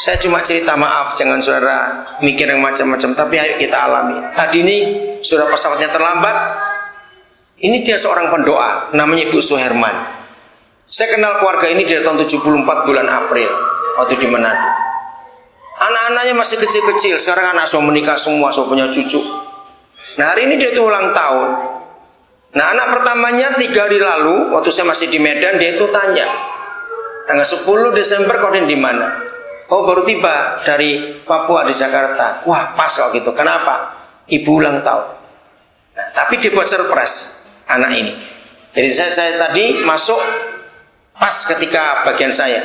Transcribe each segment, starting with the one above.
Saya cuma cerita, maaf, jangan saudara mikir yang macam-macam, tapi ayo kita alami. Tadi ini saudara pesawatnya terlambat. Ini dia seorang pendoa, namanya Ibu Suherman. Saya kenal keluarga ini dari tahun 74 bulan April, waktu di Manado. Anak-anaknya masih kecil-kecil, sekarang anak saya menikah semua, saya punya cucu. Nah hari ini dia itu ulang tahun. Nah anak pertamanya 3 hari lalu, waktu saya masih di Medan, dia itu tanya, tanggal 10 Desember kau di mana? Oh baru tiba dari Papua di Jakarta. Wah pas kalau gitu. Kenapa? Ibu ulang tahun. Nah, tapi dibuat surprise anak ini. Jadi saya tadi masuk pas ketika bagian saya.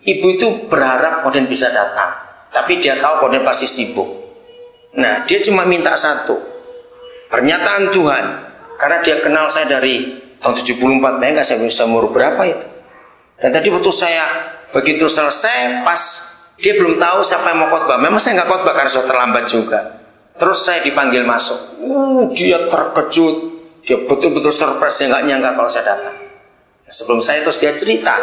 Ibu itu berharap Koden bisa datang, tapi dia tahu Koden pasti sibuk. Nah dia cuma minta satu, pernyataan Tuhan. Karena dia kenal saya dari tahun 74. Saya nggak bisa umur berapa itu. Dan tadi waktu saya begitu selesai, pas dia belum tahu siapa yang mau khotbah. Memang saya nggak khotbah karena sudah terlambat juga. Terus saya dipanggil masuk. Dia terkejut. Dia betul-betul surprise. Dia nggak nyangka kalau saya datang. Nah, sebelum saya terus dia cerita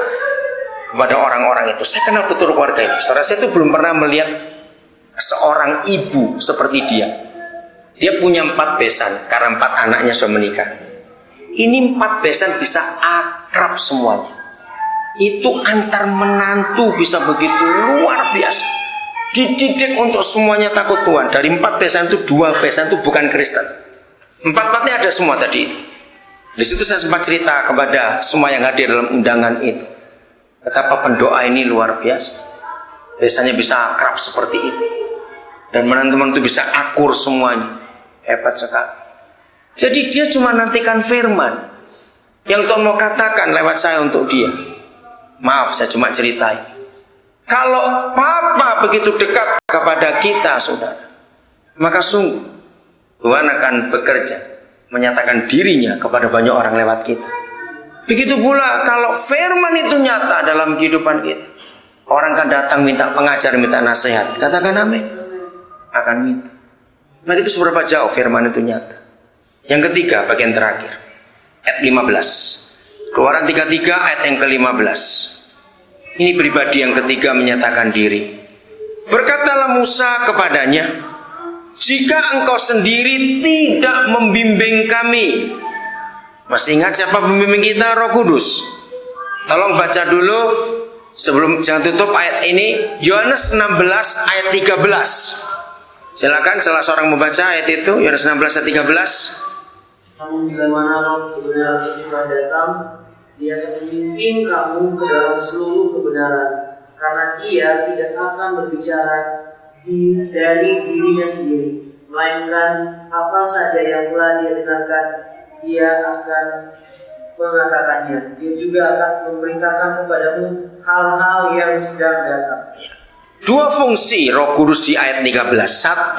kepada orang-orang itu. Saya kenal betul keluarga ini. Saudara saya itu belum pernah melihat seorang ibu seperti dia. Dia punya 4 besan karena 4 anaknya sudah menikah. Ini 4 besan bisa akrab semuanya. Itu antar menantu bisa begitu luar biasa. Dididik untuk semuanya takut Tuhan. Dari 4 besan itu 2 besan itu bukan Kristen. 4-4-nya ada semua tadi itu. Di situ saya sempat cerita kepada semua yang hadir dalam undangan itu. Betapa pendoa ini luar biasa. Biasanya bisa akrab seperti itu. Dan menantu-menantu bisa akur semuanya. Hebat sekali. Jadi dia cuma nantikan firman yang Tuhan mau katakan lewat saya untuk dia. Maaf, saya cuma ceritain. Kalau Papa begitu dekat kepada kita, saudara, maka sungguh Tuhan akan bekerja menyatakan dirinya kepada banyak orang lewat kita. Begitu pula kalau firman itu nyata dalam kehidupan kita, orang akan datang minta pengajar, minta nasihat. Katakan amin. Akan minta. Nah itu seberapa jauh firman itu nyata. Yang ketiga, bagian terakhir, ayat 15. Keluaran 33 ayat yang ke-15. Ini pribadi yang ketiga menyatakan diri. Berkatalah Musa kepadanya, jika engkau sendiri tidak membimbing kami. Masih ingat siapa pembimbing kita? Roh Kudus. Tolong baca dulu sebelum, jangan tutup ayat ini, Yohanes 16 ayat 13. Silakan salah seorang membaca ayat itu, Yohanes 16 ayat 13. Namun bila mana roh kebenaran itu telah datang, dia akan memimpin kamu ke dalam seluruh kebenaran, karena dia tidak akan berbicara dari dirinya sendiri, melainkan apa saja yang telah dia dengarkan, dia akan mengatakannya. Dia juga akan memberitakan kepadamu hal-hal yang sedang datang. 2 fungsi Roh Kudus di ayat 13.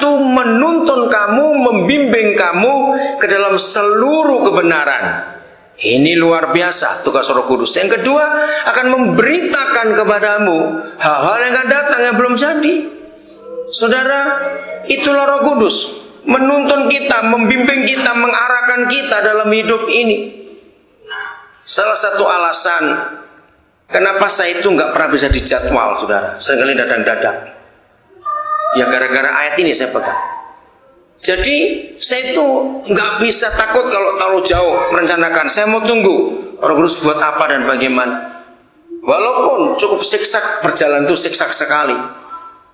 1, menuntun kamu, membimbing kamu ke dalam seluruh kebenaran. Ini luar biasa tugas Roh Kudus. Yang kedua, akan memberitakan kepadamu hal-hal yang akan datang yang belum jadi. Saudara, itulah Roh Kudus, menuntun kita, membimbing kita, mengarahkan kita dalam hidup ini. Salah satu alasan kenapa saya itu nggak pernah bisa dijadwal, saudara, seringkali dadak-dadak, ya gara-gara ayat ini saya pegang. Jadi saya itu nggak bisa, takut kalau terlalu jauh merencanakan. Saya mau tunggu Roh Kudus buat apa dan bagaimana. Walaupun cukup siksa, perjalanan itu siksa sekali,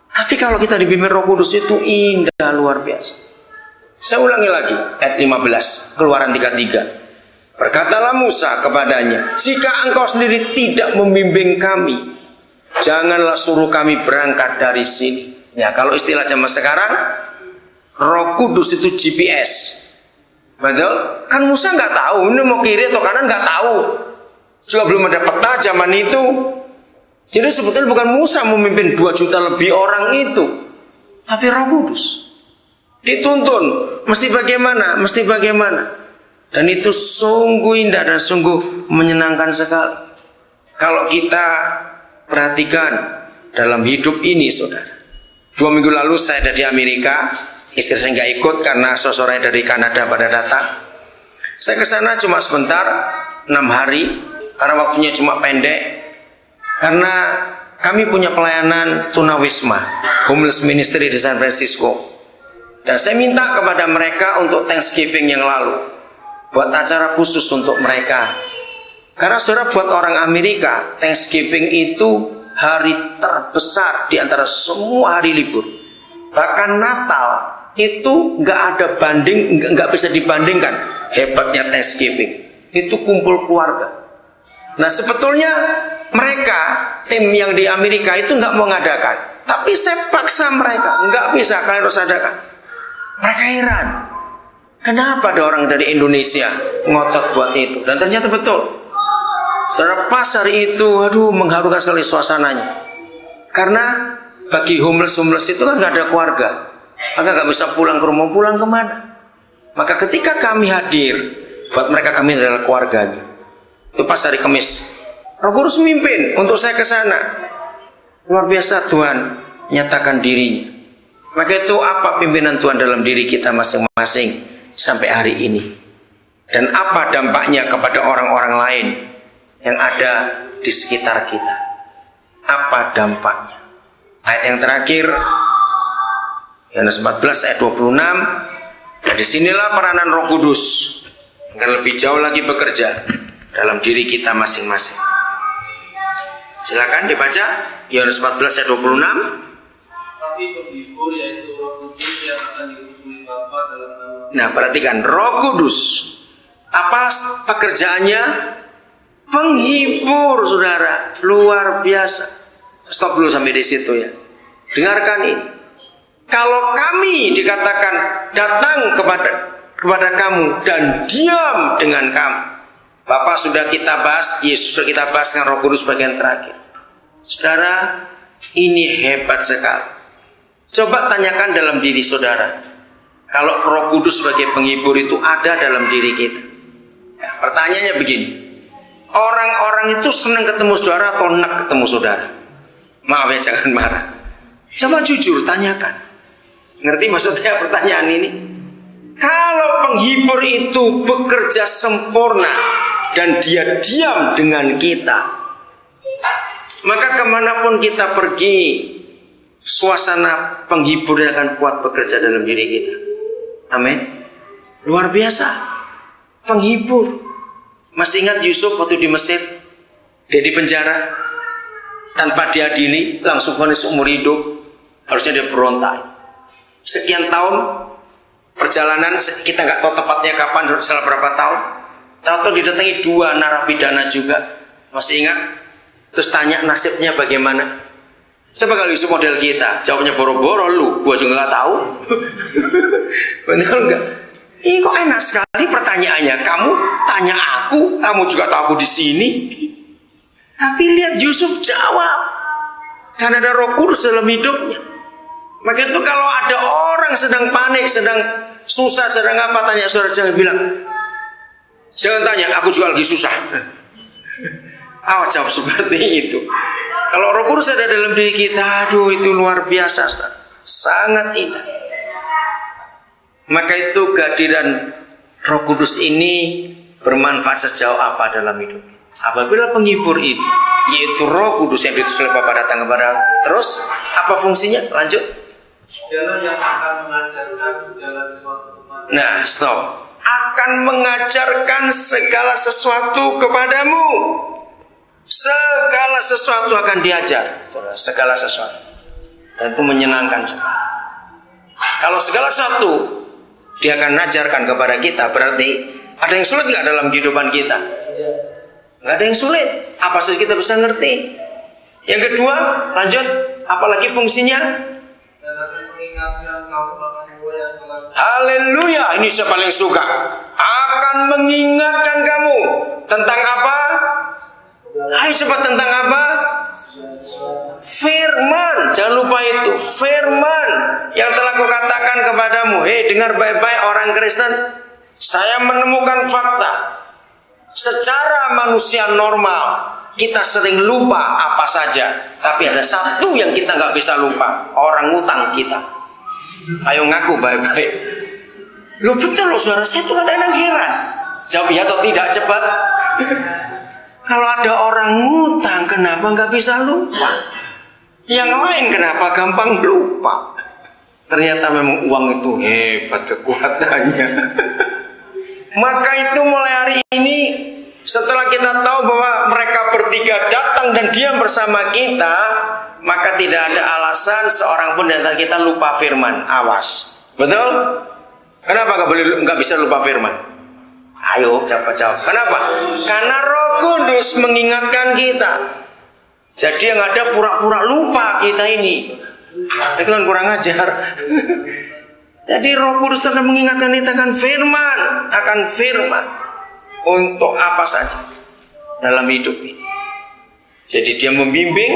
tapi kalau kita dibimbing Roh Kudus itu indah luar biasa. Saya ulangi lagi ayat 15, Keluaran 33. Berkatalah Musa kepadanya, jika engkau sendiri tidak membimbing kami, janganlah suruh kami berangkat dari sini. Ya, kalau istilah zaman sekarang, Roh Kudus itu GPS. Betul? Kan Musa nggak tahu ini mau kiri atau kanan, nggak tahu. Juga belum ada peta zaman itu. Jadi sebetulnya bukan Musa memimpin 2 juta lebih orang itu, tapi Roh Kudus. Dituntun, mesti bagaimana, mesti bagaimana. Dan itu sungguh indah dan sungguh menyenangkan sekali. Kalau kita perhatikan dalam hidup ini, saudara. 2 minggu lalu saya ada di Amerika. Istri saya nggak ikut karena saudaranya dari Kanada pada datang. Saya ke sana cuma sebentar, 6 hari, karena waktunya cuma pendek. Karena kami punya pelayanan tunawisma, homeless ministry di San Francisco. Dan saya minta kepada mereka untuk Thanksgiving yang lalu buat acara khusus untuk mereka. Karena saudara, buat orang Amerika, Thanksgiving itu hari terbesar di antara semua hari libur. Bahkan Natal itu nggak ada banding, nggak bisa dibandingkan hebatnya Thanksgiving. Itu kumpul keluarga. Nah sebetulnya mereka, tim yang di Amerika itu nggak mau ngadakan, tapi saya paksa mereka, nggak bisa, kalian harus adakan. Mereka heran, kenapa ada orang dari Indonesia ngotot buat itu, dan ternyata betul. Saudara, pas hari itu, aduh, mengharukan sekali suasananya. Karena bagi homeless itu kan nggak ada keluarga, maka nggak bisa pulang ke rumah, pulang kemana? Maka ketika kami hadir, buat mereka kami adalah keluarganya. Itu pas hari Kamis, Roh Kudus mimpin untuk saya ke sana. Luar biasa Tuhan nyatakan dirinya. Maka itu apa pimpinan Tuhan dalam diri kita masing-masing sampai hari ini, dan apa dampaknya kepada orang-orang lain yang ada di sekitar kita? Apa dampaknya? Ayat yang terakhir, Yohanes 14 ayat 26. Nah, disinilah peranan Roh Kudus akan lebih jauh lagi bekerja dalam diri kita masing-masing. Silakan dibaca Yohanes 14 ayat 26. Tapi penghibur yaitu Roh Kudus yang akan diutus oleh Bapa dalam nama. Nah, perhatikan Roh Kudus. Apa pekerjaannya? Penghibur, saudara. Luar biasa. Stop dulu sampai di situ ya. Dengarkan ini. Kalau kami dikatakan datang kepada kamu dan diam dengan kamu. Bapak sudah kita bahas, Yesus sudah kita bahas dengan Roh Kudus bagian terakhir. Saudara, ini hebat sekali. Coba tanyakan dalam diri saudara, kalau Roh Kudus sebagai penghibur itu ada dalam diri kita. Ya, pertanyaannya begini, orang-orang itu senang ketemu saudara atau enak ketemu saudara? Maaf ya, jangan marah. Coba jujur tanyakan. Ngerti maksudnya pertanyaan ini? Kalau penghibur itu bekerja sempurna dan dia diam dengan kita, maka kemanapun kita pergi, suasana penghibur yang akan kuat bekerja dalam diri kita. Amin. Luar biasa. Penghibur. Masih ingat Yusuf waktu di Mesir? Dia di penjara, tanpa diadili, langsung vonis umur hidup. Harusnya dia berontak. Sekian tahun perjalanan, kita nggak tahu tepatnya kapan, setelah berapa tahun. Tahu-tahu didatangi 2 narapidana juga. Masih ingat? Terus tanya nasibnya bagaimana? Coba kalau Yusuf model kita, jawabnya boro-boro, lu, gua juga nggak tahu. Betul nggak? Ih, kok enak sekali pertanyaannya. Kamu tanya aku, kamu juga tahu aku di sini. Tapi lihat Yusuf jawab, karena ada Roh Kudus dalam hidupnya. Maka itu kalau ada orang sedang panik, sedang susah, sedang apa, tanya saudara, jangan bilang, jangan tanya, aku juga lagi susah. Awas jawab seperti itu. Kalau Roh Kudus ada dalam diri kita, aduh, itu luar biasa, sangat indah. Maka itu kehadiran Roh Kudus ini bermanfaat sejauh apa dalam hidup kita. Apabila penghibur itu, yaitu Roh Kudus yang diutus oleh Bapa datang kepada, terus apa fungsinya? Lanjut. Dialah yang akan mengajarkan segala sesuatu kepadamu. Nah, stop. Akan mengajarkan segala sesuatu kepadamu. Segala sesuatu akan diajar. Segala sesuatu. Dan itu menyenangkan sekali. Kalau segala sesuatu dia akan mengajarkan kepada kita, berarti ada yang sulit nggak dalam kehidupan kita? Nggak ada yang sulit. Apa saja kita bisa ngerti. Yang kedua, lanjut. Apalagi fungsinya? Dan akan mengingatkan kamu akan dua yang telah. Haleluya, ini saya paling suka. Akan mengingatkan kamu tentang apa? Ayo cepat, tentang apa? Firman. Jangan lupa itu, firman yang telah kukatakan kepadamu. Hei, dengar baik-baik orang Kristen. Saya menemukan fakta. Secara manusia normal, kita sering lupa apa saja. Tapi ada satu yang kita nggak bisa lupa, orang ngutang kita. Ayo ngaku baik-baik. Lu betul loh saudara, saya tuh kadang-kadang heran. Jawab ya atau tidak cepat. Kalau ada orang ngutang, kenapa nggak bisa lupa? Yang lain kenapa gampang lupa? Ternyata memang uang itu hebat kekuatannya. Maka itu mulai hari ini, setelah kita tahu bahwa mereka bertiga datang dan diam bersama kita, maka tidak ada alasan seorang pun di antara kita lupa firman. Awas, betul? Kenapa nggak bisa lupa firman? Ayo jawab. Kenapa? Karena Roh Kudus mengingatkan kita. Jadi yang ada pura-pura lupa kita ini. Itu kan kurang ajar. Jadi Roh Kudus akan mengingatkan kita akan firman. Untuk apa saja dalam hidup ini. Jadi dia membimbing,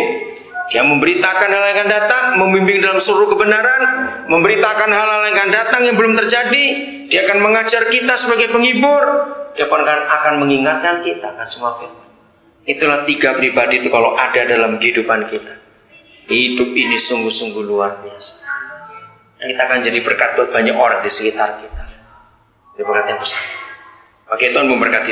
dia memberitakan hal yang akan datang, membimbing dalam seluruh kebenaran, memberitakan hal-hal yang akan datang yang belum terjadi. Dia akan mengajar kita sebagai penghibur. Dia akan mengingatkan kita akan semua firman. Itulah tiga pribadi itu kalau ada dalam kehidupan kita. Hidup ini sungguh-sungguh luar biasa. Dan kita akan jadi berkat buat banyak orang di sekitar kita. Ini berkat yang besar. Oke, Tuhan memberkati.